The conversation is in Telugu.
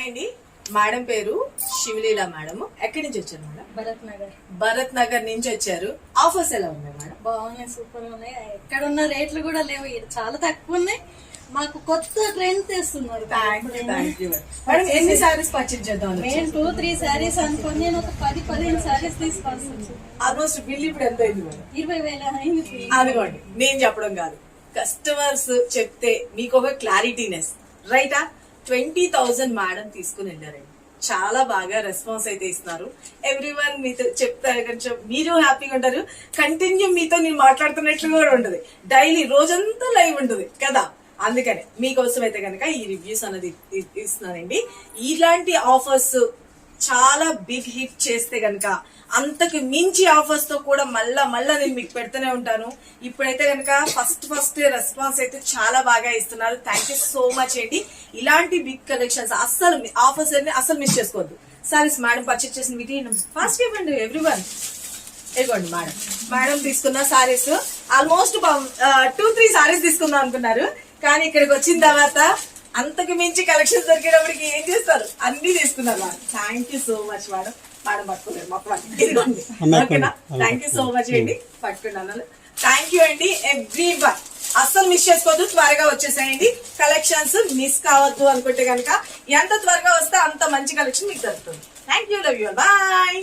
హాయ్ అండి, మేడం పేరు శివలీల మేడం. ఎక్కడి నుంచి వచ్చారు మేడం? భరత్ నగర్ నుంచి వచ్చారు. ఆఫర్స్ ఎలా ఉన్నాయి మేడం? బాగున్నాయి, సూపర్ ఉన్నాయి. ఎక్కడున్న రేట్లు కూడా లేవు, చాలా తక్కువ ఉన్నాయి. మాకు కొత్త ట్రెండ్ తెస్తున్నారు. మేడం ఎన్ని సారీస్ పర్చేజ్ చేద్దాం? మేము 2-3 సారీస్ అనుకోని నేను ఒక 10-15 సారీస్ తీసుకోవాల్సి వచ్చింది. ఆల్మోస్ట్ బిల్ ఇప్పుడు ఎంత అయింది మేడం? 20,000 అయింది. అదిగోండి, నేను చెప్పడం కాదు, కస్టమర్స్ చెప్తే మీకు ఒక క్లారిటీనెస్ రైటా. 20,000 మేడం తీసుకుని వెళ్ళారండి. చాలా బాగా రెస్పాన్స్ అయితే ఇస్తున్నారు. ఎవ్రీవన్ మీతో చెప్తారు, కొంచెం మీరు హ్యాపీగా ఉంటారు. కంటిన్యూ మీతో నేను మాట్లాడుతున్నట్లు కూడా ఉంటుంది. డైలీ రోజంతా లైవ్ ఉంటుంది కదా. అందుకని మీకోసం అయితే కనుక ఈ రివ్యూస్ అనేది ఇస్తున్నానండి. ఇలాంటి ఆఫర్స్ చాలా బిగ్ హిట్ చేస్తే గనక అంతకు మించి ఆఫర్స్ తో కూడా మళ్ళా నేను మీకు పెడుతూనే ఉంటాను. ఇప్పుడైతే గనక ఫస్ట్ రెస్పాన్స్ అయితే చాలా బాగా ఇస్తున్నారు. థ్యాంక్ యూ సో మచ్ అండి. ఇలాంటి బిగ్ కలెక్షన్స్ అస్సలు ఆఫర్స్ అన్ని అస్సలు మిస్ చేసుకోవద్దు. సారీస్ మేడం పర్చేస్ చేసిన వీటి ఫాస్ట్ ఇవ్వండి ఎవ్రీవన్. ఇవ్వండి మేడం తీసుకున్న సారీస్ ఆల్మోస్ట్ 2-3 సారీస్ తీసుకుందాం అనుకున్నారు, కానీ ఇక్కడికి వచ్చిన తర్వాత అంతకు మించి కలెక్షన్ దొరికేటప్పటికి ఏం చేస్తారు, అన్ని తీసుకున్నారు madam. Thank you so much madam. Madam పట్టుకోలేదు మొత్తం ఇదిగోండి. ఓకేనా? థ్యాంక్ యూ సో మచ్ అండి. పట్టుకున్నాను. థ్యాంక్ యూ అండి ఎవ్రీవన్. అస్సలు మిస్ చేసుకోవద్దు, త్వరగా వచ్చేసేయండి. కలెక్షన్స్ మిస్ కావద్దు అనుకుంటే కనుక ఎంత త్వరగా వస్తే అంత మంచి కలెక్షన్ మీకు దొరుకుతుంది. Thank you, love you, bye.